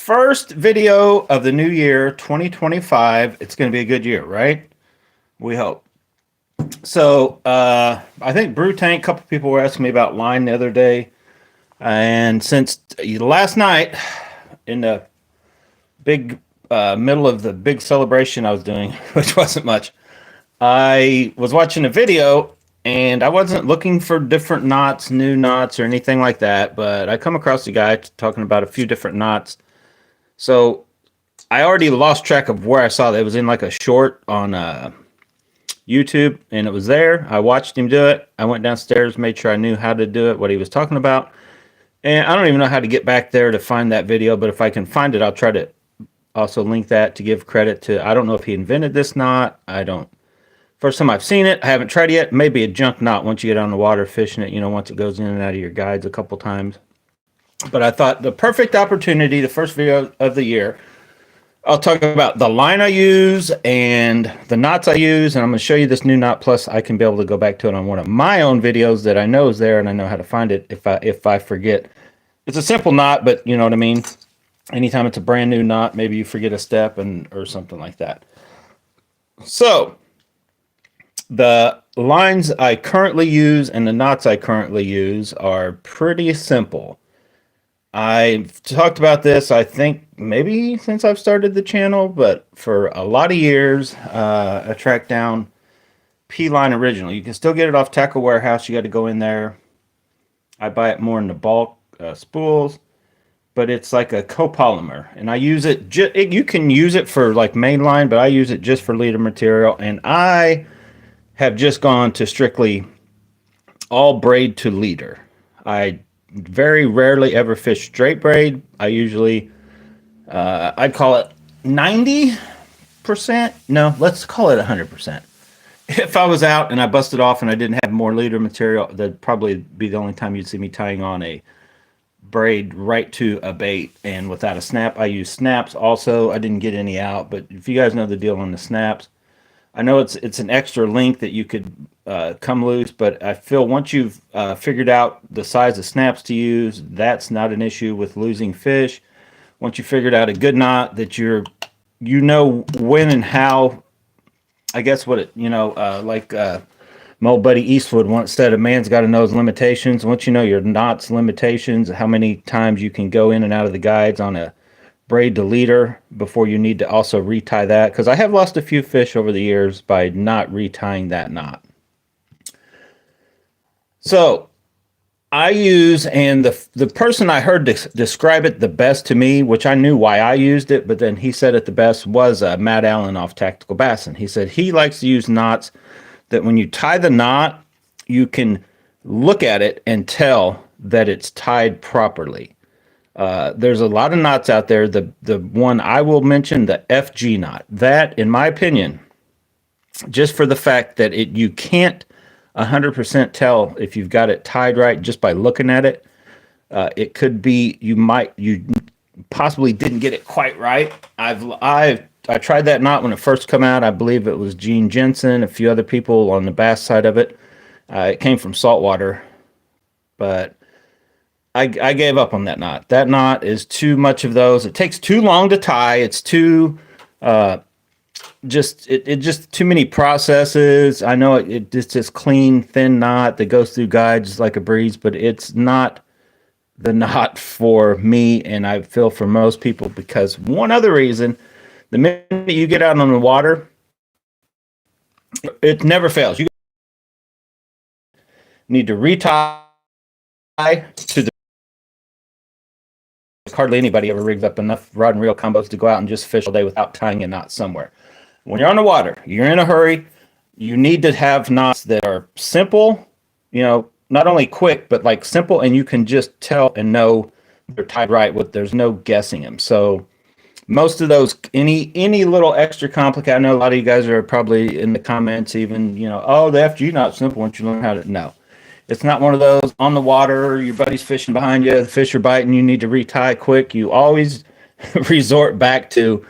first video of the new year, 2025. It's going to be a good year, right? We hope. So I think Brew Tank, a couple people were asking me about line the other day. And since last night, in the big middle of the big celebration I was doing, which wasn't much, I was watching a video and I wasn't looking for different knots, new knots, or anything like that. But I come across a guy talking about a few different knots. So I already lost track of where I saw that. It was in like a short on YouTube, and it was there. I watched him do it. I went downstairs, made sure I knew how to do it, what he was talking about. And I don't even know how to get back there to find that video, but if I can find it, I'll try to also link that to give credit to. I don't know if he invented this knot. I don't. First time I've seen it. I haven't tried it yet. Maybe a junk knot once you get on the water fishing it, once it goes in and out of your guides a couple times. But I thought the perfect opportunity, the first video of the year, I'll talk about the line I use and the knots I use, and I'm going to show you this new knot. Plus, I can be able to go back to it on one of my own videos that I know is there, and I know how to find it if I forget. It's a simple knot, but you know what I mean. Anytime it's a brand new knot, maybe you forget a step or something like that. So the lines I currently use and the knots I currently use are pretty simple. I've talked about this, I think, maybe since I've started the channel, but for a lot of years, I tracked down P-Line Original. You can still get it off Tackle Warehouse. You got to go in there. I buy it more in the bulk spools, but it's like a copolymer, and I use it. You can use it for like mainline, but I use it just for leader material, and I have just gone to strictly all braid to leader. I very rarely ever fish straight braid. I usually, I'd call it 90%. No, let's call it 100%. If I was out and I busted off and I didn't have more leader material, that'd probably be the only time you'd see me tying on a braid right to a bait and without a snap. I use snaps also. I didn't get any out, but if you guys know the deal on the snaps, I know it's an extra link that you could come loose, but I feel once you've figured out the size of snaps to use, that's not an issue with losing fish. Once you figured out a good knot that you know when and how, I guess what it, like my old buddy Eastwood once said, a man's got to know his limitations. Once you know your knot's limitations, how many times you can go in and out of the guides on a braid to leader before you need to also retie that, because I have lost a few fish over the years by not retying that knot. So I use, and the person I heard describe it the best to me, which I knew why I used it, but then he said it the best, was Matt Allen off Tactical Bassin. He said he likes to use knots that when you tie the knot, you can look at it and tell that it's tied properly. There's a lot of knots out there. The one I will mention, the FG knot, that, in my opinion, just for the fact that you can't 100% tell if you've got it tied right just by looking at it. It could be you possibly didn't get it quite right. I tried that knot when it first came out. I believe it was Gene Jensen, a few other people on the bass side of it. It came from saltwater, but I gave up on that knot. That knot is too much of those. It takes too long to tie. It's too just too many processes. I know it's just this clean, thin knot that goes through guides just like a breeze, but it's not the knot for me, and I feel for most people, because one other reason, the minute you get out on the water, it never fails. You need to retie to the. Hardly anybody ever rigs up enough rod and reel combos to go out and just fish all day without tying a knot somewhere. When you're on the water, you're in a hurry, you need to have knots that are simple, not only quick, but like simple, and you can just tell and know they're tied right. There's no guessing them. So most of those, any little extra complicated, I know a lot of you guys are probably in the comments even, oh, the FG knot's simple once you learn how to. No, it's not one of those on the water, your buddy's fishing behind you, the fish are biting, you need to retie quick. You always resort back to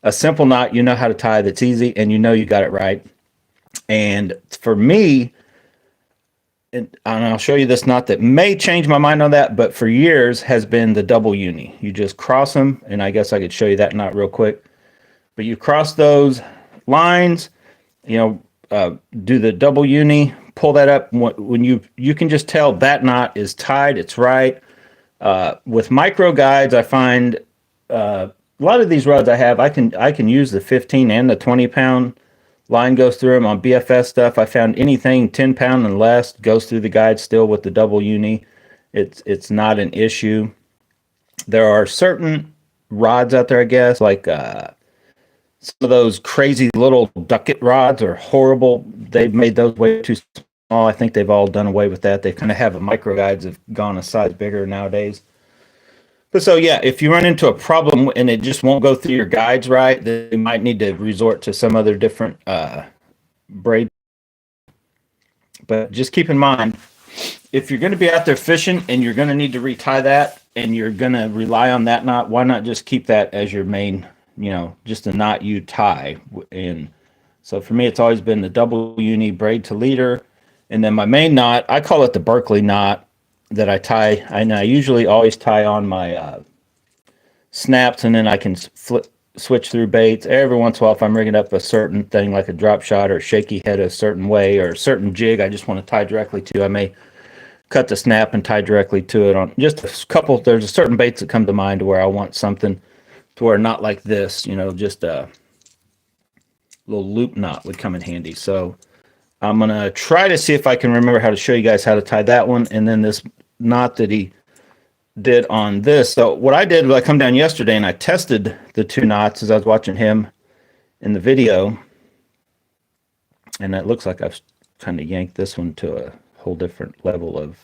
a simple knot you know how to tie, that's easy, and you know you got it right. And for me, and I'll show you this knot that may change my mind on that, but for years has been the double uni. You just cross them, and I guess I could show you that knot real quick. But you cross those lines, you know, do the double uni, pull that up. When you can just tell that knot is tied, it's right. With micro guides, I find a lot of these rods I can use the 15 and the 20-pound line goes through them. On BFS stuff, I found anything 10-pound and less goes through the guide still with the double uni. It's not an issue. There are certain rods out there, I guess, like some of those crazy little ducket rods are horrible. They've made those way too small. I think they've all done away with that. They kind of have a micro guides have gone a size bigger nowadays. But so yeah, if you run into a problem and it just won't go through your guides right, then you might need to resort to some other different braid. But just keep in mind, if you're going to be out there fishing and you're going to need to retie that and you're going to rely on that knot, why not just keep that as your main, just a knot you tie. And so for me, it's always been the double uni braid to leader. And then my main knot, I call it the Berkeley knot that I tie. And I usually always tie on my snaps, and then I can switch through baits. Every once in a while, if I'm rigging up a certain thing like a drop shot or shaky head a certain way or a certain jig I just want to tie directly to, I may cut the snap and tie directly to it on just a couple. There's a certain baits that come to mind where I want something to where not like this, just a little loop knot would come in handy. So I'm going to try to see if I can remember how to show you guys how to tie that one. And then this knot that he did on this. So what I did was I come down yesterday and I tested the two knots as I was watching him in the video. And it looks like I've kind of yanked this one to a whole different level of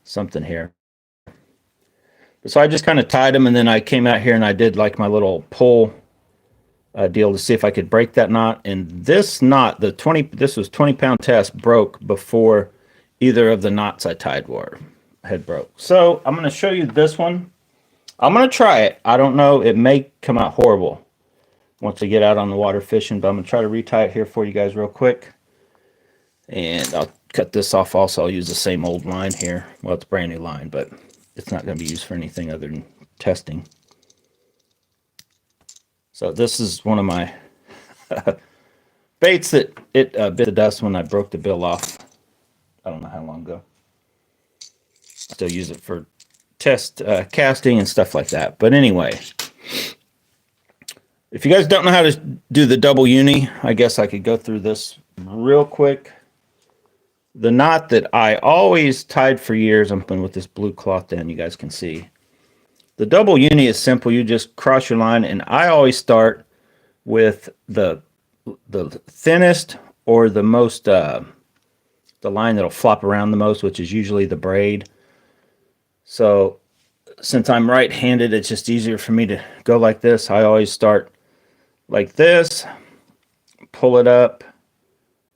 something here. So I just kind of tied them, and then I came out here and I did like my little pull deal to see if I could break that knot. And this knot, this was 20-pound test, broke before either of the knots I tied had broke. So I'm going to show you this one. I'm going to try it. I don't know. It may come out horrible once I get out on the water fishing, but I'm going to try to retie it here for you guys real quick. And I'll cut this off also. I'll use the same old line here. Well, it's a brand new line, but it's not going to be used for anything other than testing. So this is one of my baits that it bit the dust when I broke the bill off. I don't know how long ago. Still use it for test casting and stuff like that. But anyway, if you guys don't know how to do the double uni, I guess I could go through this real quick. The knot that I always tied for years, I'm putting with this blue cloth down, you guys can see. The double uni is simple. You just cross your line, and I always start with the thinnest or the most, the line that'll flop around the most, which is usually the braid. So since I'm right-handed, it's just easier for me to go like this. I always start like this, pull it up,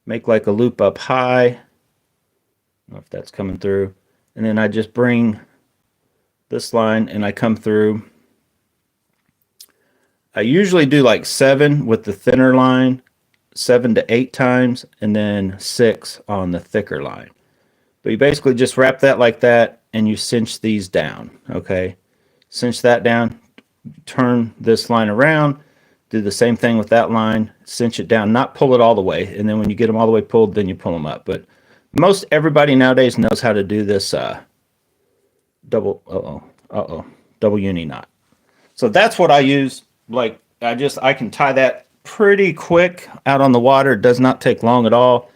make like a loop up high. I don't know if that's coming through. And then I just bring this line and I come through. I usually do like 7 with the thinner line, 7 to 8 times, and then 6 on the thicker line. But you basically just wrap that like that and you cinch these down, okay? Cinch that down, turn this line around, do the same thing with that line, cinch it down, not pull it all the way, and then when you get them all the way pulled, then you pull them up. But most everybody nowadays knows how to do this double uni knot. So that's what I use. Like I can tie that pretty quick out on the water. It does not take long at all.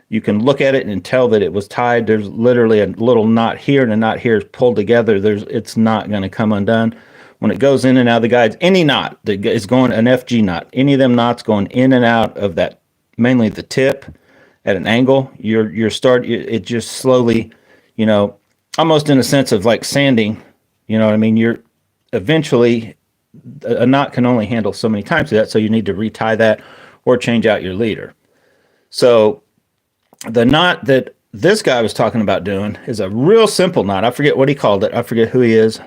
You can look at it and tell that it was tied. There's literally a little knot here and a knot here is pulled together. It's not going to come undone. When it goes in and out of the guides, any knot that is going, an FG knot, any of them knots going in and out of that, mainly the tip at an angle, it just slowly, almost in a sense of like sanding, you know what I mean? You're eventually, a knot can only handle so many times of that, so you need to retie that or change out your leader. So the knot that this guy was talking about doing is a real simple knot. I forget what he called it. I forget who he is.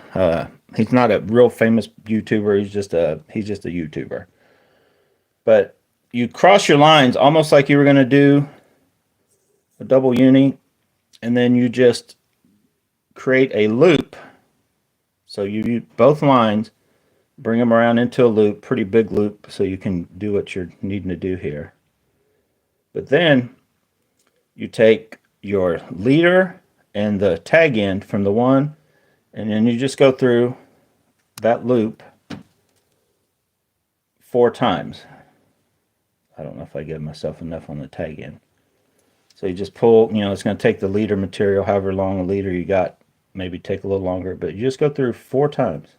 He's not a real famous YouTuber. He's just a YouTuber. But you cross your lines almost like you were going to do a double uni, and then you just create a loop. So you use both lines, bring them around into a loop, pretty big loop, so you can do what you're needing to do here. But then you take your leader and the tag end from the one, and then you just go through that loop 4 times. I don't know if I give myself enough on the tag end. So you just pull, it's going to take the leader material, however long a leader you got, maybe take a little longer, but you just go through 4 times.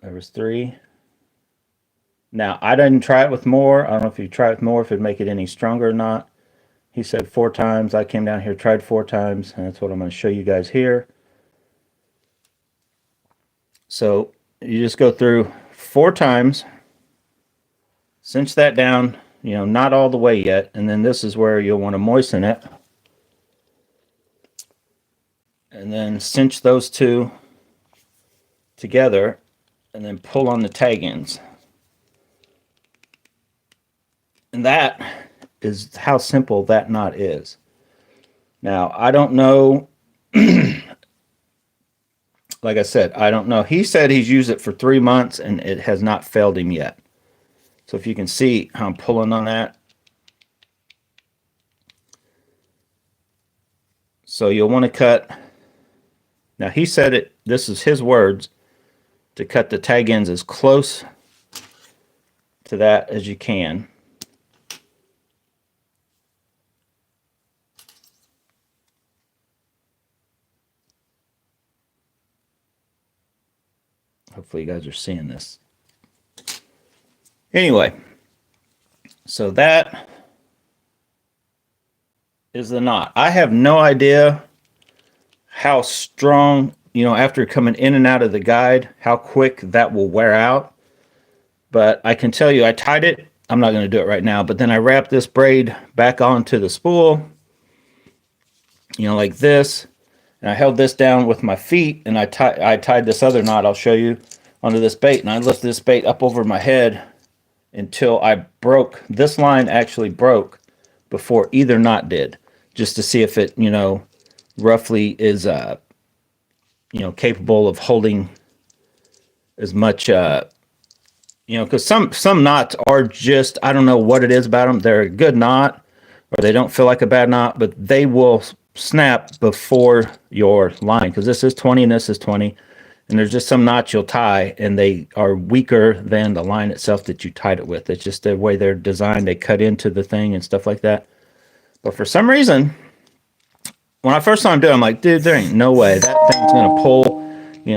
There was 3. Now, I didn't try it with more. I don't know if you try it with more, if it'd make it any stronger or not. He said 4 times. I came down here, tried 4 times, and that's what I'm going to show you guys here. So you just go through 4 times, cinch that down, not all the way yet, and then this is where you'll want to moisten it. And then cinch those 2 together, and then pull on the tag ends. And that is how simple that knot is. Now, I don't know, like I said, I don't know. He said he's used it for 3 months and it has not failed him yet. So if you can see how I'm pulling on that. So you'll want to cut. Now he said it, this is his words, to cut the tag ends as close to that as you can. Hopefully you guys are seeing this. Anyway, so that is the knot. I have no idea how strong, after coming in and out of the guide, how quick that will wear out. But I can tell you, I tied it. I'm not going to do it right now, but then I wrapped this braid back onto the spool, like this. And I held this down with my feet, and I tied this other knot, I'll show you, onto this bait. And I lifted this bait up over my head until I broke. This line actually broke before either knot did, just to see if it, roughly is, capable of holding as much, because some knots are just, I don't know what it is about them. They're a good knot, or they don't feel like a bad knot, but they will snap before your line, because this is 20 and this is 20, and there's just some knots you'll tie and they are weaker than the line itself that you tied it with. It's just the way they're designed. They cut into the thing and stuff like that. But for some reason, when I first saw him do it, I'm like, dude, there ain't no way that thing's gonna pull.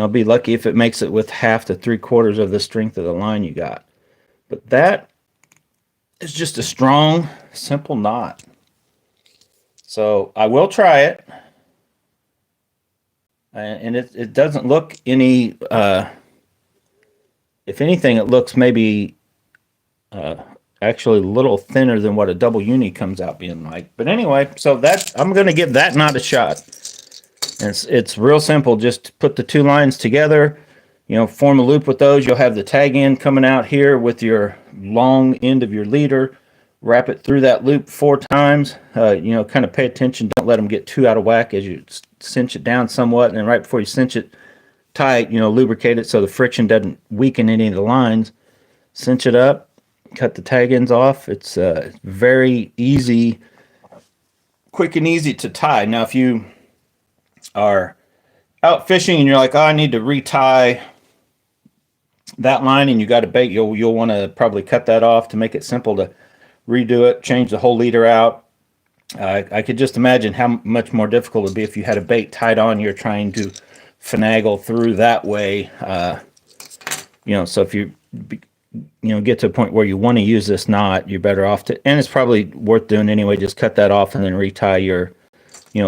Be lucky if it makes it with half to 3/4 of the strength of the line you got. But that is just a strong, simple knot. So I will try it, and it doesn't look any. If anything, it looks maybe actually a little thinner than what a double uni comes out being like. But anyway, so I'm going to give that knot a shot. And it's real simple. Just put the 2 lines together. Form a loop with those. You'll have the tag end coming out here with your long end of your leader. Wrap it through that loop 4 times. Kind of pay attention. Don't let them get too out of whack as you cinch it down somewhat. And then right before you cinch it tight, lubricate it so the friction doesn't weaken any of the lines. Cinch it up. Cut the tag ends off. It's very easy, quick and easy to tie. Now, if you are out fishing and you're like, oh, I need to retie that line, and you got a bait, you'll want to probably cut that off to make it simple to redo it, change the whole leader out. I could just imagine how much more difficult it would be if you had a bait tied on, you're trying to finagle through that way. So if you get to a point where you want to use this knot, you're better off to, and it's probably worth doing anyway, just cut that off and then retie your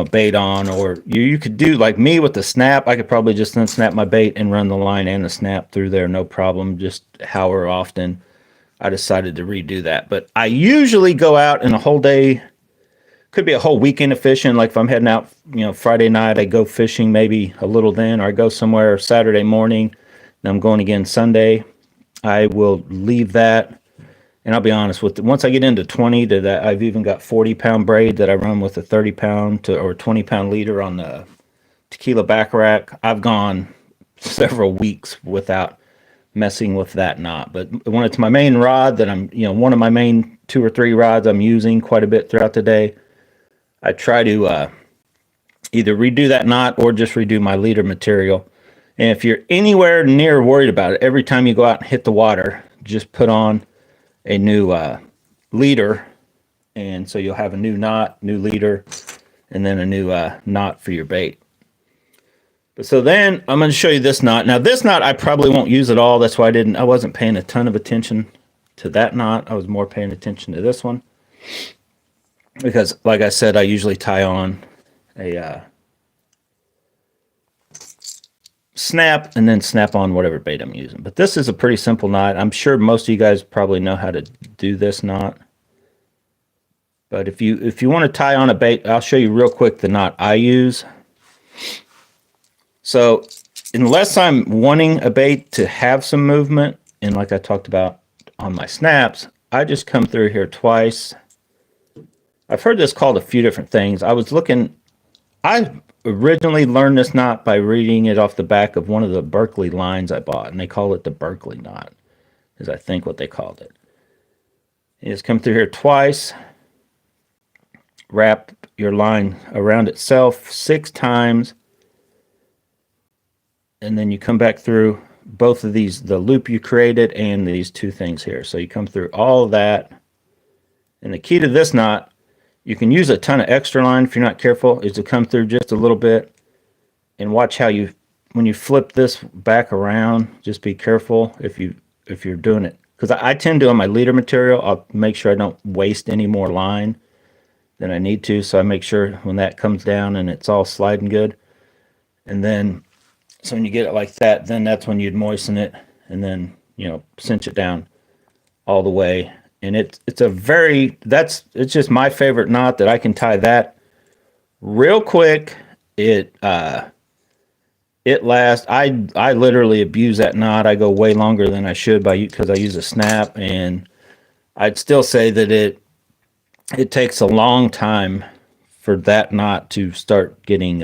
bait on. Or you could do like me with the snap. I could probably just then snap my bait and run the line and the snap through there, no problem. Just however often I decided to redo that. But I usually go out in a whole day, could be a whole weekend of fishing. Like if I'm heading out, Friday night, I go fishing maybe a little then, or I go somewhere Saturday morning, and I'm going again Sunday. I will leave that And I'll be honest with once I get into 20 to that, I've even got 40-pound braid that I run with a 30-pound to or 20-pound leader on the tequila back rack. I've gone several weeks without messing with that knot. But when it's my main rod that I'm, one of my main 2 or 3 rods I'm using quite a bit throughout the day, I try to either redo that knot or just redo my leader material. And if you're anywhere near worried about it, every time you go out and hit the water, just put on a new leader. And so you'll have a new knot, new leader, and then a new knot for your bait. But so then I'm going to show you this knot. Now this knot I probably won't use at all. That's why I wasn't paying a ton of attention to that knot. I was more paying attention to this one. Because like I said, I usually tie on a snap and then snap on whatever bait I'm using. But this is a pretty simple knot. I'm sure most of you guys probably know how to do this knot. But if you want to tie on a bait, I'll show you real quick the knot I use. So unless I'm wanting a bait to have some movement, and like I talked about on my snaps, I just come through here twice. I've heard this called a few different things. I originally learned this knot by reading it off the back of one of the Berkeley lines I bought, and they call it the Berkeley knot, is I think what they called it. You just come through here twice, wrap your line around itself 6 times, and then you come back through both of these, the loop you created and these 2 things here. So you come through all of that. And the key to this knot, you can use a ton of extra line if you're not careful, is to come through just a little bit and watch how when you flip this back around, just be careful if you're doing it. Because I tend to, on my leader material, I'll make sure I don't waste any more line than I need to. So I make sure when that comes down and it's all sliding good. And then, so when you get it like that, then that's when you'd moisten it and then, cinch it down all the way. And it's just my favorite knot that I can tie that real quick. It lasts. I literally abuse that knot. I go way longer than I should because I use a snap, and I'd still say that it takes a long time for that knot to start getting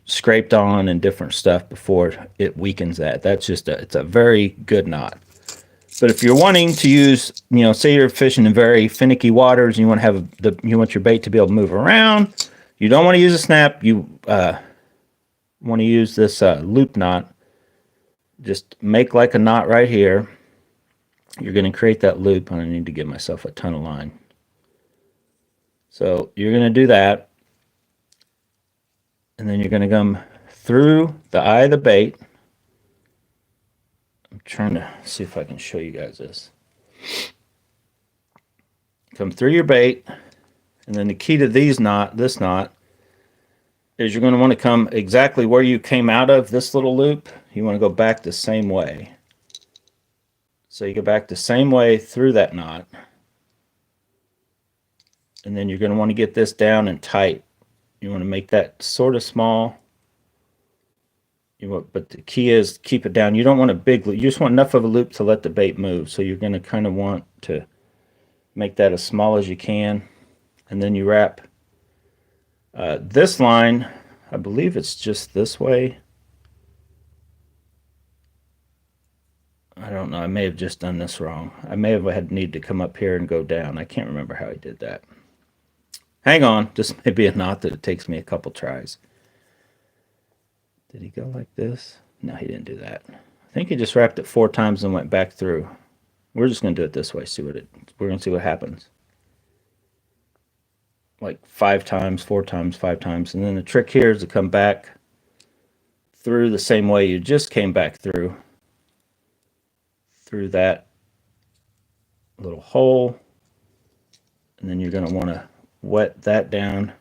scraped on and different stuff before it weakens that. It's a very good knot. But if you're wanting to use, say you're fishing in very finicky waters and you want to have you want your bait to be able to move around, you don't want to use a snap, you want to use this loop knot. Just make like a knot right here. You're going to create that loop, and I need to give myself a ton of line. So you're going to do that. And then you're going to come through the eye of the bait. I'm trying to see if I can show you guys this. Come through your bait, and then the key to this knot is you're going to want to come exactly where you came out of this little loop. You want to go back the same way. So you go back the same way through that knot. And then you're going to want to get this down and tight. You want to make that sort of small. But the key is keep it down. You don't want a big loop. You just want enough of a loop to let the bait move. So you're going to kind of want to make that as small as you can. And then you wrap this line. I believe it's just this way. I don't know. I may have just done this wrong. I may have need to come up here and go down. I can't remember how I did that. Hang on. This may be a knot that it takes me a couple tries. Did he go like this? No, he didn't do that. I think he just wrapped it 4 times and went back through. We're just going to do it this way. We're going to see what happens. Like 5 times, 4 times, 5 times. And then the trick here is to come back through the same way you just came back through that little hole. And then you're going to want to wet that down.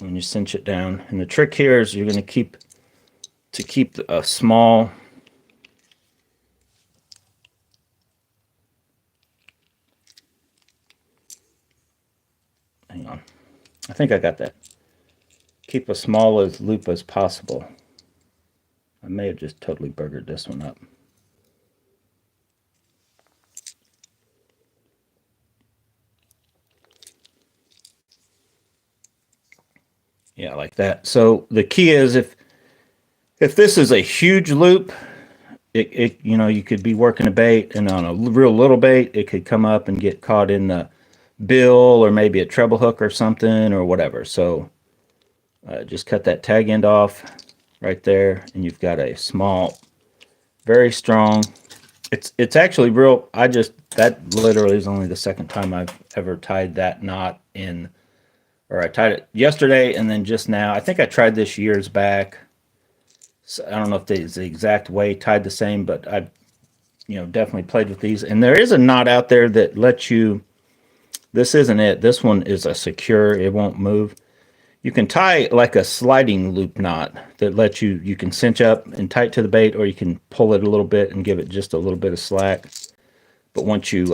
When you cinch it down, and the trick here is you're going to keep a small hang on, I think I got that. Keep as small as loop as possible. I may have just totally burgered this one up. Yeah, like that. So the key is if this is a huge loop, it you know, you could be working a bait, and on a real little bait, it could come up and get caught in the bill or maybe a treble hook or something or whatever. So just cut that tag end off right there, and you've got a small, very strong. It's actually real. That literally is only the second time I've ever tied that knot in, or I tied it yesterday and then just now. I think I tried this years back. So I don't know if it's the exact way tied the same, but I've definitely played with these. And there is a knot out there that lets you. This isn't it. This one is a secure. It won't move. You can tie like a sliding loop knot that lets you can cinch up and tight to the bait, or you can pull it a little bit and give it just a little bit of slack. But once you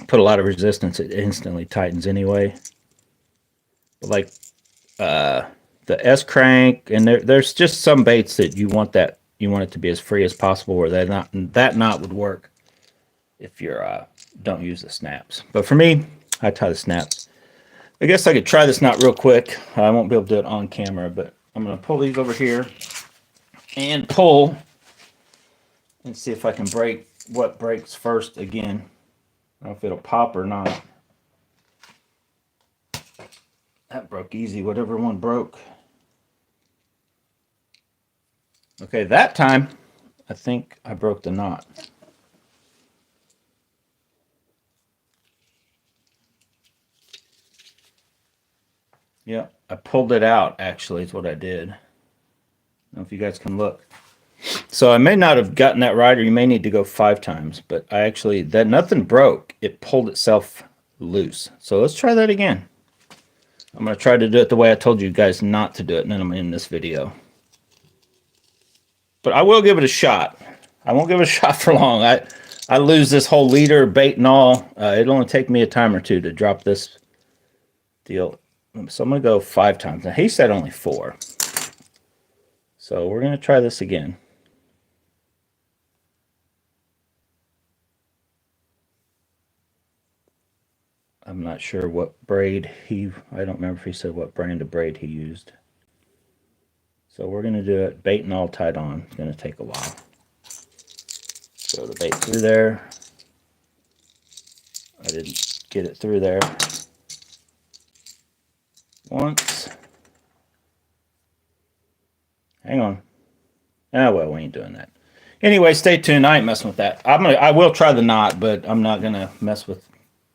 put a lot of resistance, it instantly tightens anyway. Like the S crank, and there's just some baits that you want it to be as free as possible, where that knot would work if you're don't use the snaps. But for me, I tie the snaps. I guess I could try this knot real quick. I won't be able to do it on camera, but I'm going to pull these over here and pull and see if I can break what breaks first again. I don't know if it'll pop or not. That broke easy, whatever one broke. Okay, that time, I think I broke the knot. Yeah, I pulled it out, actually, is what I did. I don't know if you guys can look. So I may not have gotten that right, or you may need to go 5 times, but nothing broke. It pulled itself loose. So let's try that again. I'm going to try to do it the way I told you guys not to do it, and then I'm in this video. But I will give it a shot. I won't give it a shot for long. I lose this whole leader, bait and all. It'll only take me a time or two to drop this deal. So I'm going to go 5 times. Now, he said only 4. So we're going to try this again. I'm not sure what braid I don't remember if he said what brand of braid he used. So we're going to do it bait and all tied on. It's going to take a while. Throw the bait through there. I didn't get it through there. Once. Hang on. Oh, well, we ain't doing that. Anyway, stay tuned. I ain't messing with that. I will try the knot, but I'm not going to mess with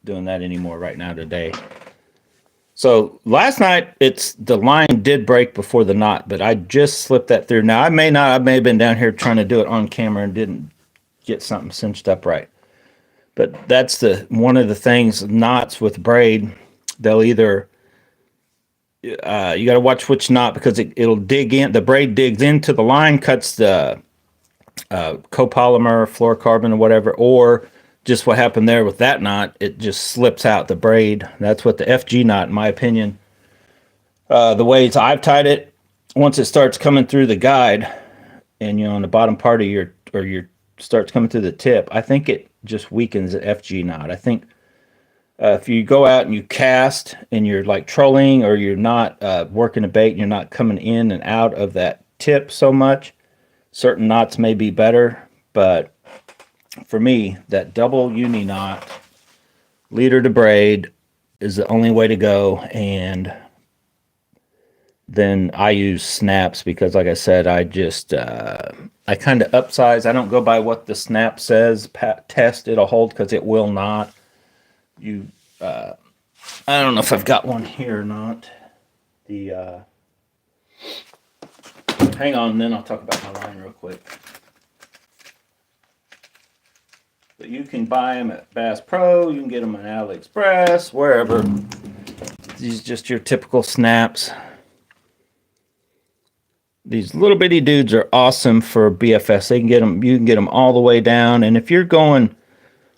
doing that anymore right now today. So last night, the line did break before the knot, but I just slipped that through. Now, I may have been down here trying to do it on camera and didn't get something cinched up right. But that's one of the things, knots with braid, they'll either, you got to watch which knot, because it'll dig in, the braid digs into the line, cuts the copolymer, fluorocarbon or whatever, or just what happened there with that knot, it just slips out the braid. That's what the FG knot, in my opinion. The ways I've tied it, once it starts coming through the guide, and on the bottom part of your starts coming through the tip, I think it just weakens the FG knot. I think if you go out and you cast and you're like trolling, or you're not working a bait and you're not coming in and out of that tip so much, certain knots may be better. But for me, that double uni knot, leader to braid, is the only way to go. And then I use snaps because, like I said, I kind of upsize. I don't go by what the snap says. Test it'll hold, because it will not. I don't know if I've got one here or not. Hang on, then I'll talk about my line real quick. But you can buy them at Bass Pro. You can get them on AliExpress, wherever. These are just your typical snaps. These little bitty dudes are awesome for BFS. You can get them all the way down. And if you're going,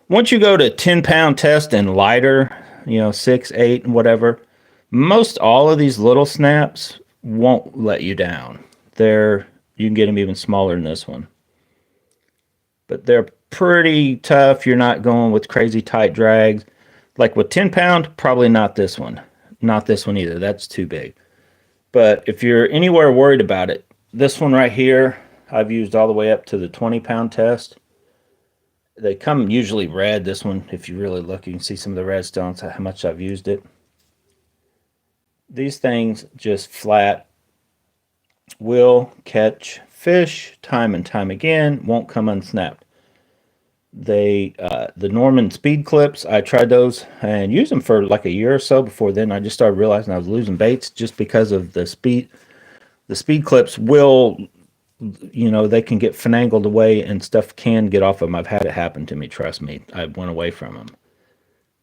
once you go to 10-pound test and lighter, 6, 8, and whatever, most all of these little snaps won't let you down. You can get them even smaller than this one. But they're pretty tough. You're not going with crazy tight drags. Like with 10-pound, probably not this one. Not this one either. That's too big. But if you're anywhere worried about it, this one right here, I've used all the way up to the 20-pound test. They come usually red. This one, if you really look, you can see some of the red stones, how much I've used it. These things just flat will catch fish time and time again, won't come unsnapped. The Norman speed clips, I tried those and used them for like a year or so. Before then, I just started realizing I was losing baits just because of the speed. The speed clips will, they can get finagled away and stuff can get off them. I've had it happen to me, trust me. I went away from them.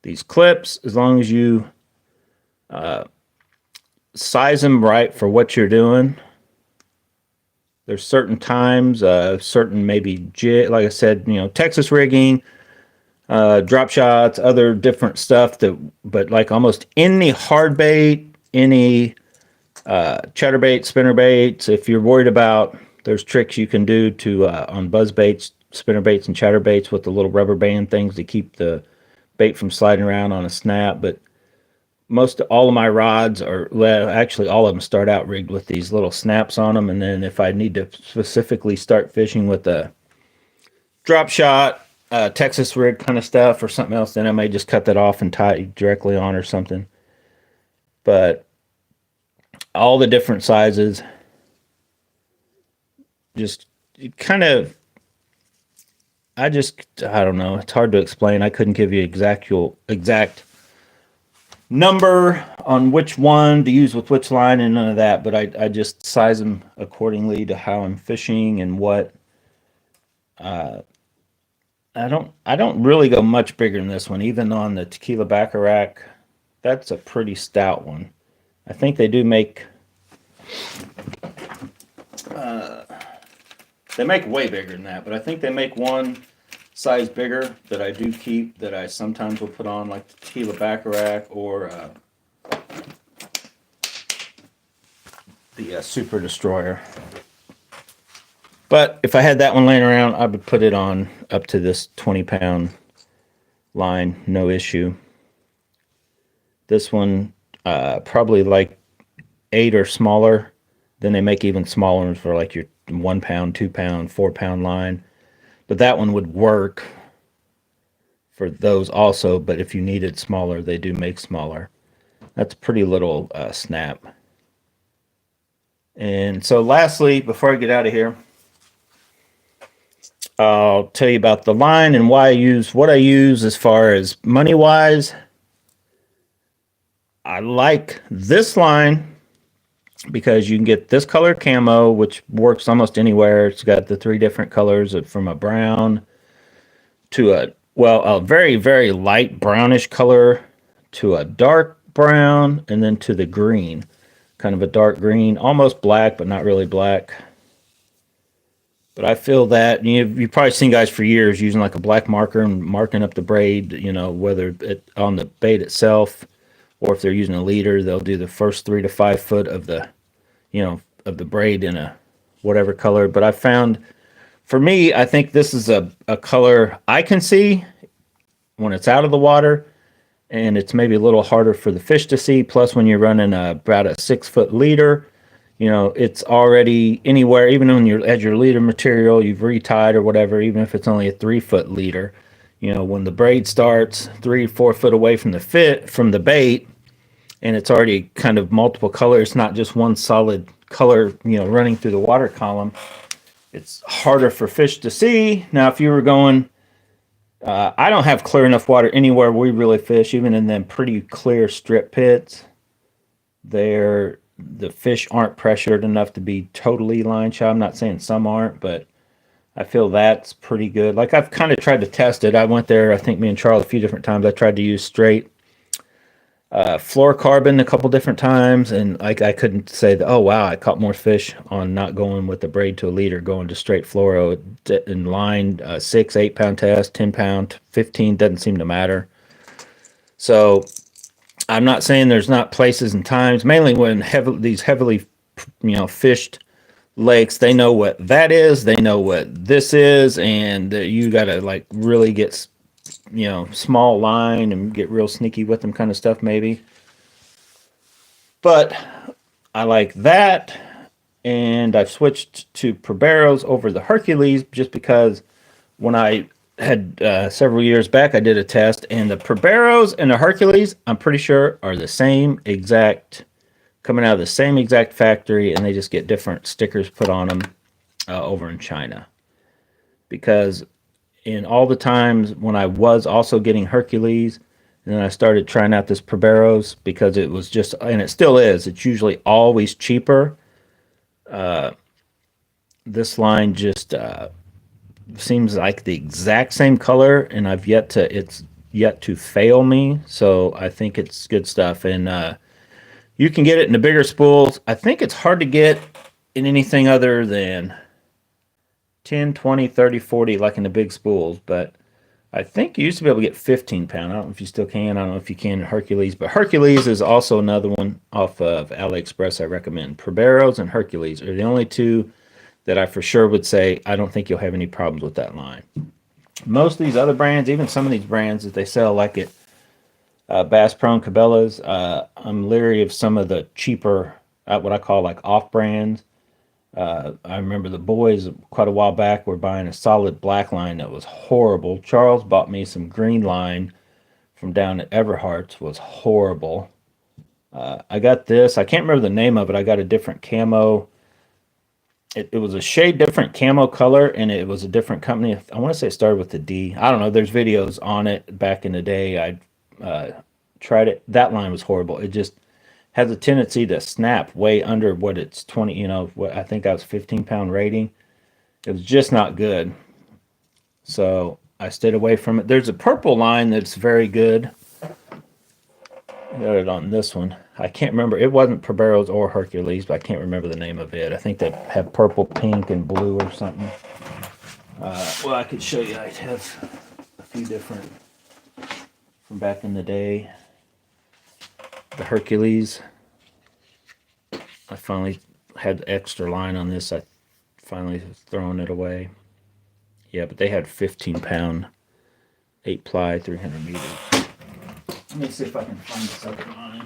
These clips, as long as you size them right for what you're doing, there's certain times, certain maybe like I said, Texas rigging, drop shots, other different stuff but like almost any hard bait, any chatterbait, spinner baits, if you're worried about, there's tricks you can do to on buzz baits, spinner baits, and chatterbaits with the little rubber band things to keep the bait from sliding around on a snap. But all of my rods are, well, actually all of them start out rigged with these little snaps on them, and then if I need to specifically start fishing with a drop shot, Texas rig kind of stuff or something else, then I may just cut that off and tie it directly on or something. But all the different sizes, just kind of, I don't know. It's hard to explain. I couldn't give you exact number on which one to use with which line and none of that, but I just size them accordingly to how I'm fishing and what. I don't really go much bigger than this one, even on the Tequila Baccarat. That's a pretty stout one. I think they do make they make way bigger than that, but I think they make one size bigger that I do keep, that I sometimes will put on, like the Tequila Baccarat or the Super Destroyer. But if I had that one laying around, I would put it on up to this 20-pound line, no issue. This one, probably like 8 or smaller. Then they make even smaller ones for like your 1 pound, 2 pound, 4 pound line. But that one would work for those also. But if you needed smaller, they do make smaller. That's a pretty little snap. And so lastly, before I get out of here, I'll tell you about the line and why I use what I use as far as money wise. I like this line because you can get this color camo, which works almost anywhere. It's got the 3 different colors from a brown to a very, very light brownish color to a dark brown, and then to the green, kind of a dark green, almost black, but not really black. But I feel that you've probably seen guys for years using like a black marker and marking up the braid, whether it on the bait itself, or if they're using a leader, they'll do the first 3 to 5 foot of the, of the braid in a whatever color. But I found, for me, I think this is a color I can see when it's out of the water, and it's maybe a little harder for the fish to see. Plus, when you're running about a 6 foot leader, it's already anywhere, even when you're at your leader material, you've retied or whatever, even if it's only a 3 foot leader, when the braid starts 3 or 4 foot away from the bait, and it's already kind of multiple colors, not just one solid color, running through the water column, it's harder for fish to see. Now, if you were going, I don't have clear enough water anywhere we really fish, even in them pretty clear strip pits. The fish aren't pressured enough to be totally line shot. I'm not saying some aren't, but I feel that's pretty good. Like, I've kind of tried to test it. I went there, I think me and Charles, a few different times. I tried to use straight fluorocarbon a couple different times, and like I couldn't say that, oh wow, I caught more fish on not going with the braid to a leader, going to straight fluoro in line. 6, 8 pound test, 10 pound, 15, doesn't seem to matter. So I'm not saying there's not places and times, mainly when these heavily fished lakes, they know what that is, they know what this is, and you gotta like really get small line and get real sneaky with them kind of stuff maybe. But I like that. And I've switched to Proberos over the Hercules just because when I had several years back, I did a test, and the Proberos and the Hercules, I'm pretty sure, are the same exact, coming out of the same exact factory, and they just get different stickers put on them over in China. Because in all the times when I was also getting Hercules, and then I started trying out this Proberos because it was just, and it still is, it's usually always cheaper. This line just seems like the exact same color, and it's yet to fail me. So I think it's good stuff. And you can get it in the bigger spools. I think it's hard to get in anything other than 10, 20, 30, 40, like in the big spools. But I think you used to be able to get 15 pound. I don't know if you still can. I don't know if you can in Hercules. But Hercules is also another one off of AliExpress I recommend. Proberos and Hercules are the only two that I for sure would say I don't think you'll have any problems with that line. Most of these other brands, even some of these brands that they sell, like at Bass Pro and Cabela's, I'm leery of some of the cheaper, what I call like off brands. I remember the boys quite a while back were buying a solid black line that was horrible. Charles bought me some green line from down at Everhart's, was horrible. I got this. I can't remember the name of it. I got a different camo. It was a shade different camo color, and it was a different company. I want to say it started with the D. I don't know. There's videos on it back in the day. I tried it. That line was horrible. It just has a tendency to snap way under what it's 20, what I think that was 15 pound rating. It was just not good. So I stayed away from it. There's a purple line that's very good. Got it on this one. I can't remember. It wasn't Proberos or Hercules, but I can't remember the name of it. I think they have purple, pink, and blue or something. Well, I could show you. I have a few different from back in the day. The Hercules. I finally had extra line on this. I finally thrown it away. Yeah, but they had 15 pound, 8 ply, 300 meters. Let me see if I can find this other line.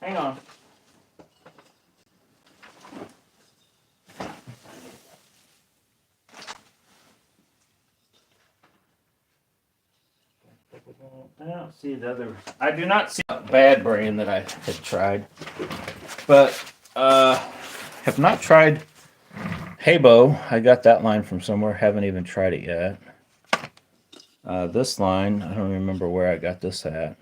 Hang on. I don't see the other. I do not see a bad brand that I had tried, but have not tried IMHO. I got that line from somewhere. Haven't even tried it yet. This line, I don't remember where I got this at.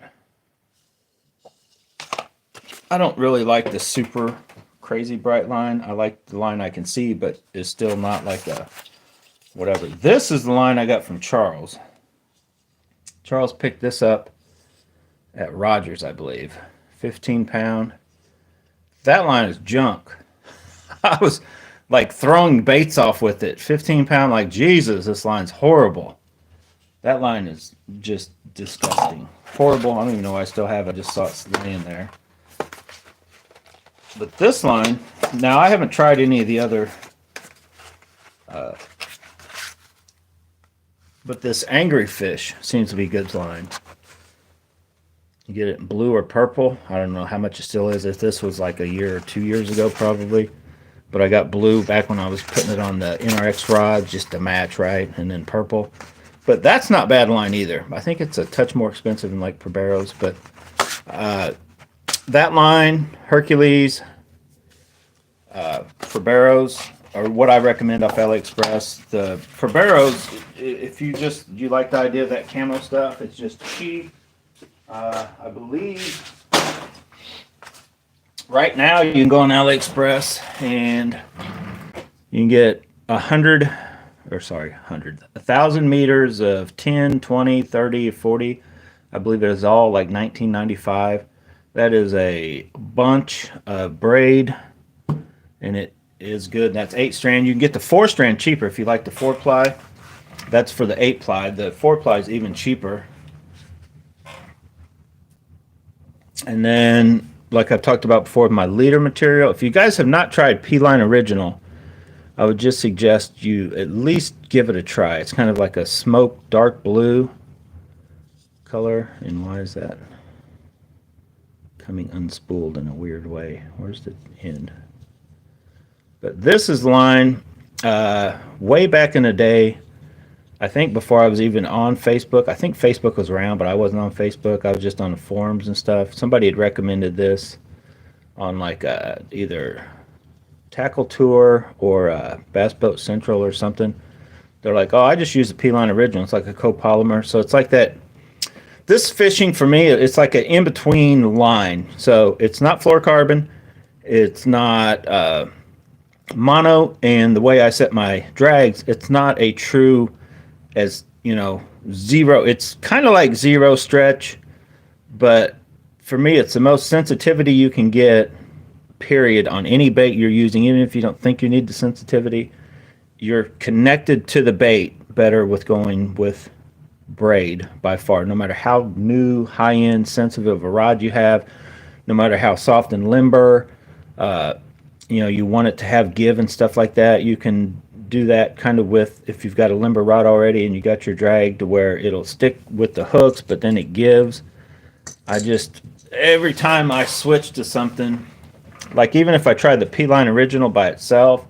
I don't really like the super crazy bright line. I like the line I can see, but it's still not like a whatever. This is the line I got from Charles. Charles picked this up at Rogers, I believe. 15 pound. That line is junk. I was like throwing baits off with it. 15 pound, like Jesus, this line's horrible. That line is just disgusting. Horrible. I don't even know why I still have it. I just saw it laying there. But this line, now I haven't tried any of the other, but this Angry Fish seems to be good line. You get it in blue or purple. I don't know how much it still is. If this was like a year or 2 years ago, probably. But I got blue back when I was putting it on the NRX rod just to match, right? And then purple. But that's not bad line either. I think it's a touch more expensive than like Proberos, but that line, Hercules, Proberos, are what I recommend off AliExpress. The Proberos, if you like the idea of that camo stuff, it's just cheap. I believe right now you can go on AliExpress and you can get 1,000 meters of 10, 20, 30, 40. I believe it is all like $19.95. That is a bunch of braid, and it is good. That's 8 strand. You can get the 4 strand cheaper if you like the 4 ply. That's for the 8 ply. The 4 ply is even cheaper. And then, like I've talked about before, my leader material. If you guys have not tried P-Line Original, I would just suggest you at least give it a try. It's kind of like a smoke dark blue. color, and why is that coming unspooled in a weird way? Where's the end? But this is line way back in the day. I think before I was even on Facebook. I think Facebook was around, but I wasn't on Facebook. I was just on the forums and stuff. Somebody had recommended this on like either Tackle Tour or Bass Boat Central or something. They're like, oh, I just use the P-Line Original. It's like a copolymer. So it's like that. This fishing for me, it's like an in-between line. So it's not fluorocarbon. It's not mono. And the way I set my drags, it's not a true, as you know, zero. It's kind of like zero stretch. But for me, it's the most sensitivity you can get, period, on any bait you're using. Even if you don't think you need the sensitivity, you're connected to the bait better with going with Braid by far. No matter how new, high-end, sensitive a rod you have, no matter how soft and limber, you want it to have give and stuff like that. You can do that kind of with, if you've got a limber rod already and you got your drag to where it'll stick with the hooks, but then it gives. Every time I switch to something, like even if I tried the P-Line Original by itself,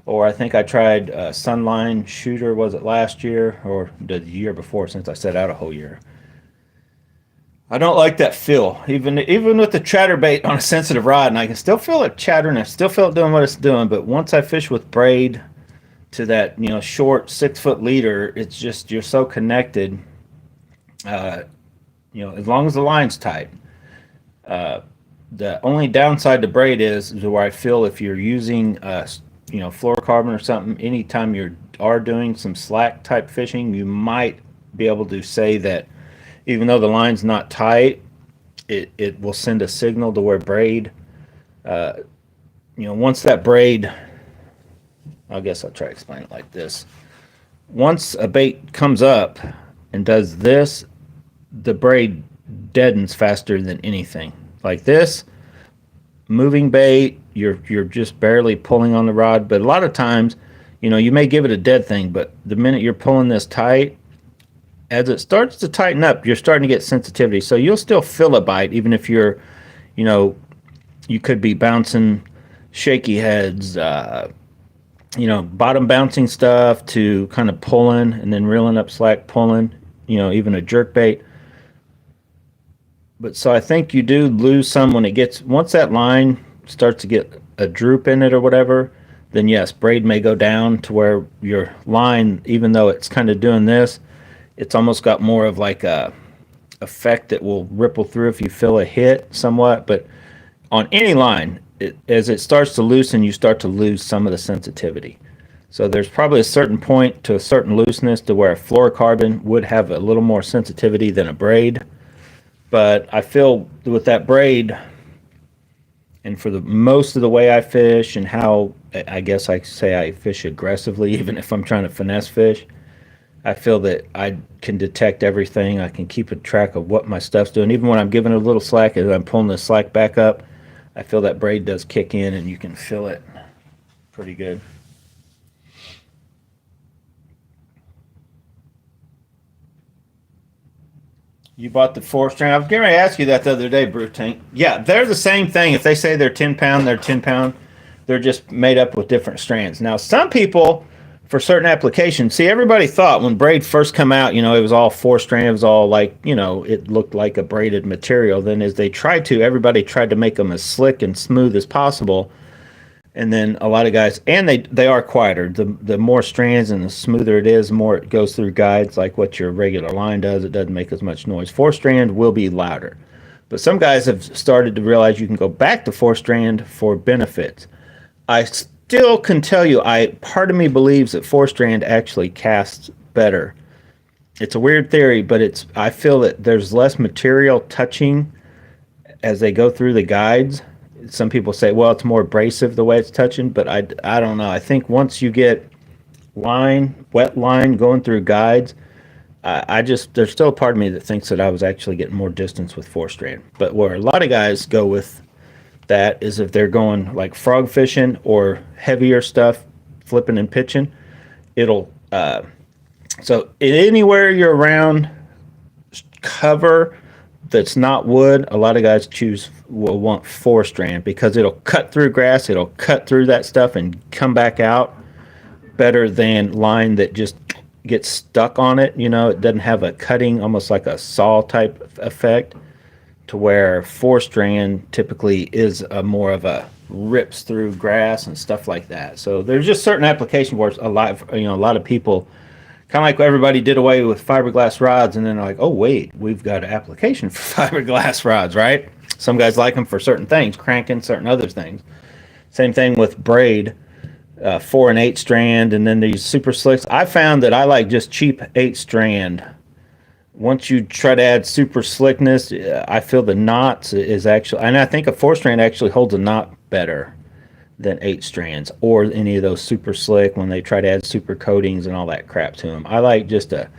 or I think I tried Sunline Shooter, was it last year or the year before, since I set out a whole year. I don't like that feel, even with the chatterbait on a sensitive rod, and I can still feel it chattering, I still feel it doing what it's doing, but once I fish with Braid to that, short 6-foot leader, it's just, you're so connected, as long as the line's tight. The only downside to Braid is where I feel if you're using fluorocarbon or something, anytime you are doing some slack type fishing, you might be able to say that even though the line's not tight, it will send a signal to where Braid, once that Braid, I guess I'll try to explain it like this. Once a bait comes up and does this, the Braid deadens faster than anything. Like this, moving bait, you're just barely pulling on the rod, but a lot of times, you may give it a dead thing, but the minute you're pulling this tight, as it starts to tighten up, you're starting to get sensitivity. So you'll still feel a bite, even if you're, you could be bouncing shaky heads, bottom bouncing stuff to kind of pulling and then reeling up slack, pulling, even a jerk bait. But so I think you do lose some when once that line starts to get a droop in it or whatever, then yes, Braid may go down to where your line, even though it's kind of doing this, it's almost got more of like a effect that will ripple through if you feel a hit somewhat. But on any line, as it starts to loosen, you start to lose some of the sensitivity. So there's probably a certain point to a certain looseness to where a fluorocarbon would have a little more sensitivity than a Braid. But I feel with that Braid, and for the most of the way I fish and how I guess I say I fish aggressively, even if I'm trying to finesse fish, I feel that I can detect everything. I can keep a track of what my stuff's doing. Even when I'm giving it a little slack and I'm pulling the slack back up, I feel that Braid does kick in and you can feel it pretty good. You bought the 4-strand. I was getting ready to ask you that the other day, Brew Tank. Yeah, they're the same thing. If they say they're 10 pound, they're 10 pound. They're just made up with different strands. Now, some people, for certain applications, see, everybody thought when Braid first come out, it was all 4-strand. It was all like, it looked like a braided material. Then as everybody tried to make them as slick and smooth as possible. And then a lot of guys, and they are quieter. The more strands and the smoother it is, the more it goes through guides, like what your regular line does. It doesn't make as much noise. 4-strand will be louder. But some guys have started to realize you can go back to 4-strand for benefits. I still can tell you, part of me believes that 4-strand actually casts better. It's a weird theory, but I feel that there's less material touching as they go through the guides. Some people say, well, it's more abrasive the way it's touching, but I don't know. I think once you get wet line going through guides, there's still a part of me that thinks that I was actually getting more distance with 4-strand. But where a lot of guys go with that is if they're going like frog fishing or heavier stuff, flipping and pitching, it'll, so anywhere you're around cover that's not wood, a lot of guys will want 4-strand because it'll cut through grass, it'll cut through that stuff and come back out better than line that just gets stuck on it. You know, it doesn't have a cutting, almost like a saw type effect, to where 4-strand typically is a more of a rips through grass and stuff like that. So there's just certain application where a lot of people, kind of like everybody did away with fiberglass rods, and then they're like, oh wait, we've got an application for fiberglass rods, right? Some guys like them for certain things, cranking, certain other things. Same thing with braid, 4 and 8 strand, and then these super slicks. I found that I like just cheap 8 strand. Once you try to add super slickness, I feel the knots is actually, and I think a 4-strand actually holds a knot better than 8 strands or any of those super slick when they try to add super coatings and all that crap to them. I like just a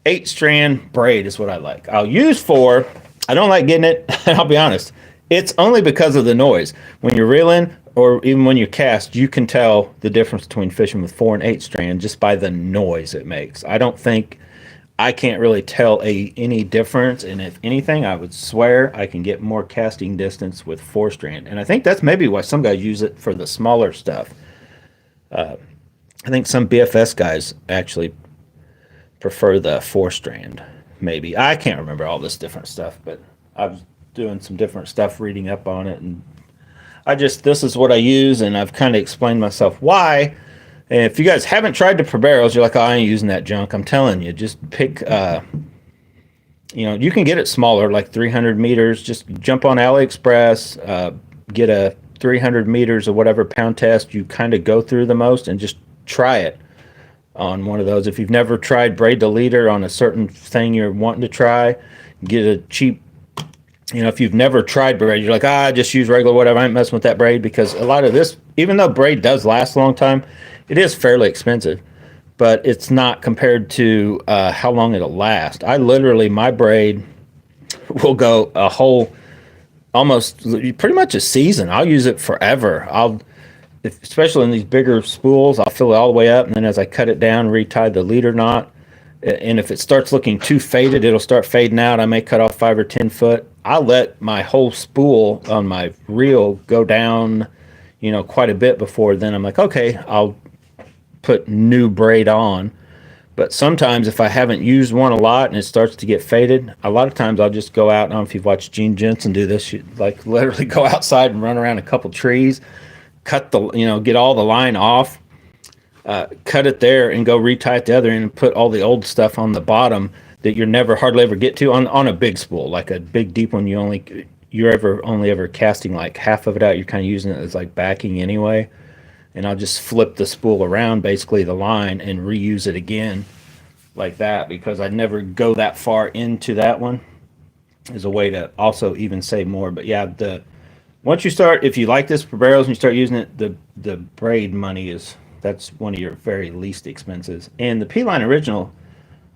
8-strand braid is what I like. I'll use 4. I don't like getting it. I'll be honest. It's only because of the noise. When you're reeling or even when you cast, you can tell the difference between fishing with 4 and 8 strand just by the noise it makes. I can't really tell any difference, and if anything, I would swear I can get more casting distance with 4-strand. And I think that's maybe why some guys use it for the smaller stuff. I think some BFS guys actually prefer the 4-strand. Maybe I can't remember all this different stuff, but I was doing some different stuff, reading up on it, and this is what I use, and I've kind of explained myself why. And if you guys haven't tried the Proberos, you're like, oh, I ain't using that junk. I'm telling you, just pick, you can get it smaller, like 300 meters. Just jump on AliExpress, get a 300 meters or whatever pound test you kind of go through the most, and just try it on one of those. If you've never tried braid the leader on a certain thing you're wanting to try, get a cheap, if you've never tried braid, you're like, just use regular whatever. I ain't messing with that braid, because a lot of this, even though braid does last a long time, it is fairly expensive, but it's not compared to how long it'll last. My braid will go a whole, almost pretty much a season. I'll use it forever. Especially in these bigger spools, I'll fill it all the way up, and then as I cut it down, retie the leader knot. And if it starts looking too faded, it'll start fading out. I may cut off 5 or 10 foot. I'll let my whole spool on my reel go down, quite a bit before then I'm like, okay, I'll put new braid on. But sometimes if I haven't used one a lot and it starts to get faded, a lot of times I'll just go out. I don't know if you've watched Gene Jensen do this, you like literally go outside and run around a couple trees, cut get all the line off, cut it there and go retie it the other end and put all the old stuff on the bottom that you're never hardly ever get to on a big spool, like a big deep one. You're only ever casting like half of it out. You're kind of using it as like backing anyway. And I'll just flip the spool around, basically the line, and reuse it again like that, because I never go that far into that one, as a way to also even save more. But yeah, once you start, if you like this for barrels and you start using it, the braid money that's one of your very least expenses. And the P-Line Original,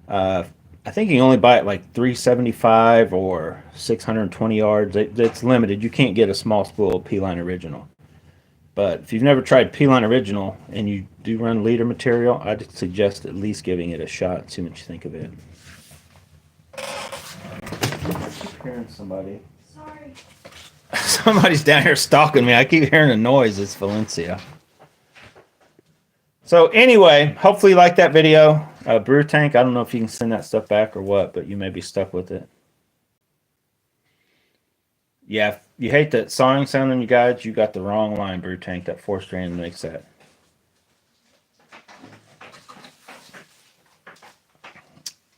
I think you can only buy it like $375 or 620 yards. It's limited. You can't get a small spool of P-Line Original. But if you've never tried P-Line Original and you do run leader material, I'd suggest at least giving it a shot and see what you think of it. I keep hearing somebody. Sorry. Somebody's down here stalking me. I keep hearing a noise. It's Valencia. So anyway, hopefully you like that video. Brew tank, I don't know if you can send that stuff back or what, but you may be stuck with it. Yeah, if you hate that sawing sound on you guys, you got the wrong line, Brew Tank. That 4-strand makes that.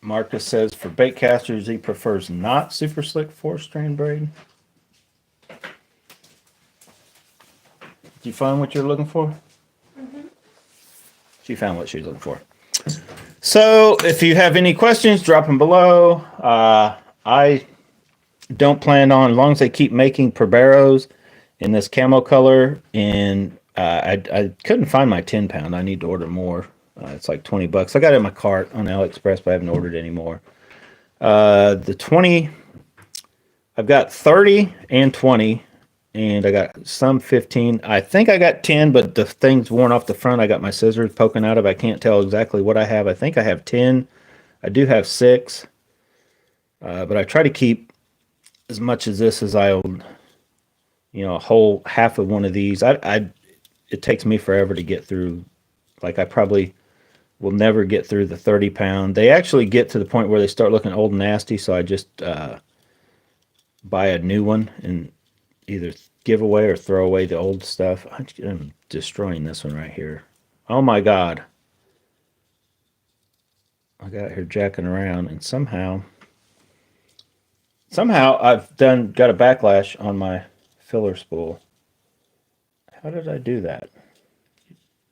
Marcus says for bait casters, he prefers not super slick 4-strand braid. Did you find what you're looking for? Mm-hmm. She found what she's looking for. So if you have any questions, drop them below. I don't plan on, as long as they keep making Proberos in this camo color, and I couldn't find my 10-pound. I need to order more. It's like $20. I got it in my cart on AliExpress, but I haven't ordered any more. The 20, I've got 30 and 20, and I got some 15. I think I got 10, but the thing's worn off the front. I got my scissors poking out of it. I can't tell exactly what I have. I think I have 10. I do have 6. But I try to keep as much as this as I'll, a whole half of one of these. It takes me forever to get through. Like I probably will never get through the 30 pound. They actually get to the point where they start looking old and nasty. So I just buy a new one and either give away or throw away the old stuff. I'm destroying this one right here. Oh my God. I got here jacking around and somehow I've got a backlash on my filler spool. How did I do that?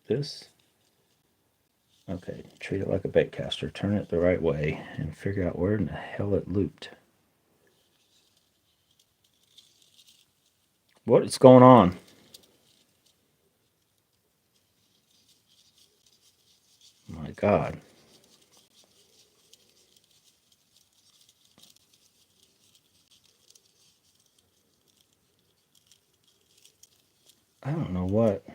This? Okay, treat it like a bait caster. Turn it the right way and figure out where in the hell it looped. What is going on? My God. I don't know what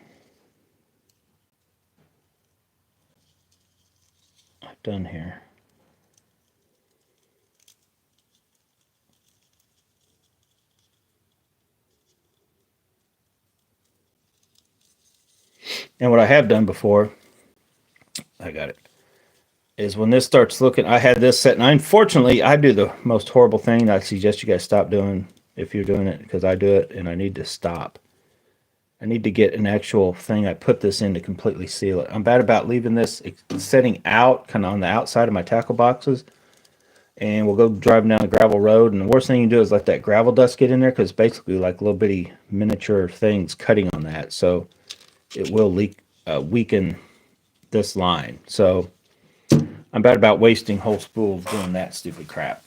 I've done here. And what I have done before, I got it, is when this starts looking, I had this set, and unfortunately, I do the most horrible thing that I suggest you guys stop doing if you're doing it, because I do it, and I need to stop. I need to get an actual thing I put this in to completely seal it. I'm bad about leaving this setting out, kind of on the outside of my tackle boxes, and we'll go driving down the gravel road, and the worst thing you can do is let that gravel dust get in there, because basically like little bitty miniature things cutting on that, so it will weaken this line. So I'm bad about wasting whole spools doing that stupid crap.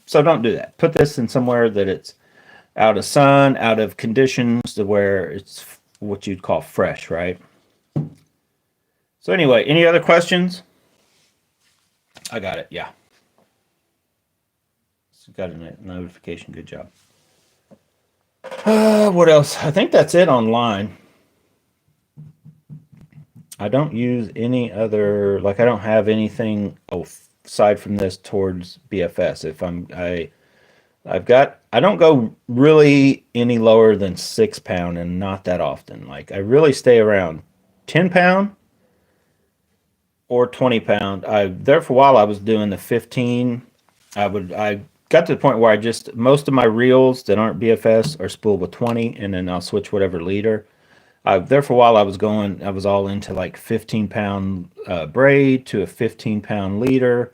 So don't do that. Put this in somewhere that it's out of sun, out of conditions to where it's what you'd call fresh, right? So anyway, any other questions? I got it. Yeah. Got a notification. Good job. What else? I think that's it online. I don't use any other, like I don't have anything aside from this towards BFS. If I don't go really any lower than 6 pound, and not that often. Like I really stay around 10 pound or 20 pound. There for a while I was doing the 15. I got to the point where most of my reels that aren't BFS are spooled with 20, and then I'll switch whatever leader. There for a while I was all into like 15 pound braid to a 15 pound leader.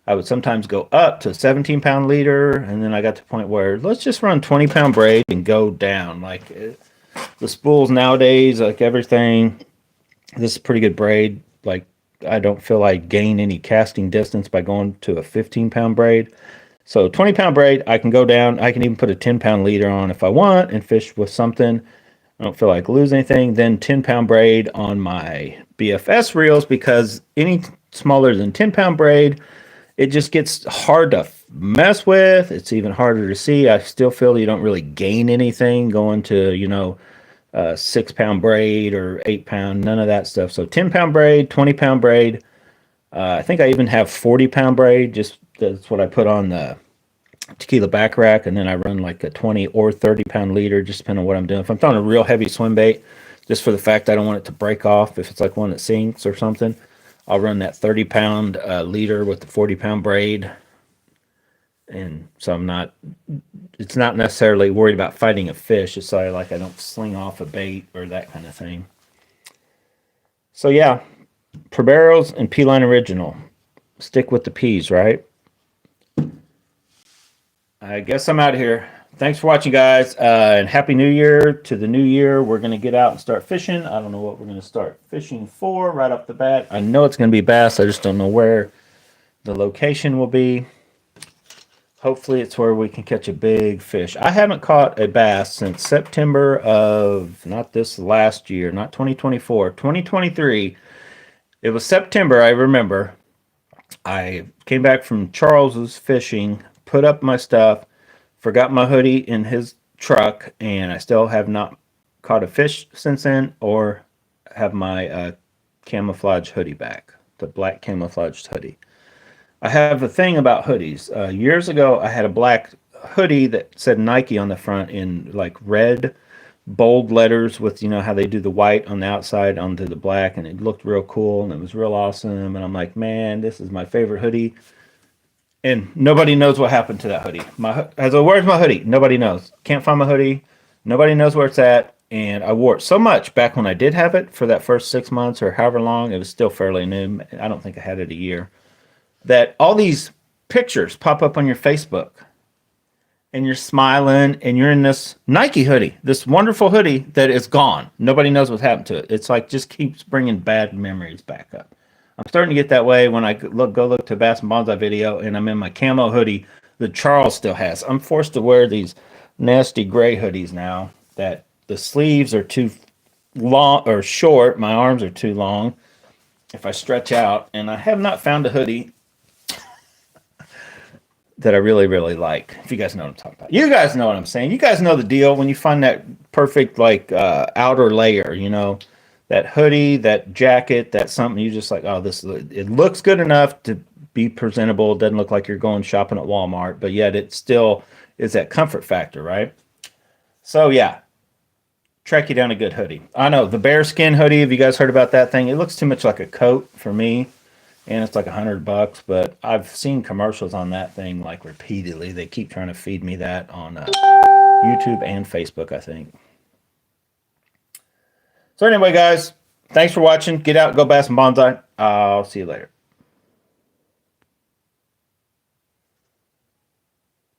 I would sometimes go up to a 17 pound leader, and then I got to the point where let's just run 20 pound braid and go down. Like the spools nowadays, like everything, this is pretty good braid. Like I don't feel I gain any casting distance by going to a 15 pound braid. So 20 pound braid, I can go down. I can even put a 10 pound leader on if I want and fish with something. I don't feel like lose anything. Then 10 pound braid on my BFS reels, because any smaller than 10 pound braid, it just gets hard to mess with. It's even harder to see. I still feel you don't really gain anything going to, 6 pound braid or 8 pound, none of that stuff. So 10 pound braid, 20 pound braid. I think I even have 40 pound braid. Just that's what I put on the tequila back rack, and then I run like a 20 or 30 pound leader, just depending on what I'm doing. If I'm throwing a real heavy swim bait, just for the fact I don't want it to break off, if it's like one that sinks or something, I'll run that 30 pound leader with the 40 pound braid. And so it's not necessarily worried about fighting a fish. It's like I don't sling off a bait or that kind of thing. So yeah, Proberos and P-Line Original. Stick with the P's, right? I guess I'm out of here. Thanks for watching, guys, and Happy New Year to the new year. We're going to get out and start fishing. I don't know what we're going to start fishing for right off the bat. I know it's going to be bass. I just don't know where the location will be. Hopefully it's where we can catch a big fish. I haven't caught a bass since September of, not this last year, not 2024, 2023. It was September, I remember. I came back from Charles's fishing, put up my stuff, forgot my hoodie in his truck, and I still have not caught a fish since then, or have my camouflage hoodie back, the black camouflaged hoodie. I have a thing about hoodies. Years ago, I had a black hoodie that said Nike on the front in like red bold letters with, you know, how they do the white on the outside onto the black, and it looked real cool and it was real awesome. And I'm like, man, this is my favorite hoodie. And nobody knows what happened to that hoodie. Where's my hoodie? Nobody knows. Can't find my hoodie. Nobody knows where it's at. And I wore it so much back when I did have it for that first 6 months or however long. It was still fairly new. I don't think I had it a year. That all these pictures pop up on your Facebook, and you're smiling and you're in this Nike hoodie, this wonderful hoodie that is gone. Nobody knows what happened to it. It's like just keeps bringing bad memories back up. I'm starting to get that way when I go look to Bass and Bonsai video and I'm in my camo hoodie that Charles still has. I'm forced to wear these nasty gray hoodies now that the sleeves are too long or short. My arms are too long if I stretch out, and I have not found a hoodie that I really, really like. If you guys know what I'm talking about. You guys know what I'm saying. You guys know the deal when you find that perfect like outer layer, you know, that hoodie, that jacket, that something you just like, oh, it looks good enough to be presentable. It doesn't look like you're going shopping at Walmart, but yet it still is that comfort factor, right? So yeah, track you down a good hoodie. I know the bearskin hoodie. Have you guys heard about that thing? It looks too much like a coat for me. And it's like $100, but I've seen commercials on that thing like repeatedly. They keep trying to feed me that on YouTube and Facebook, I think. So anyway, guys, thanks for watching. Get out, go bass and bonsai. I'll see you later.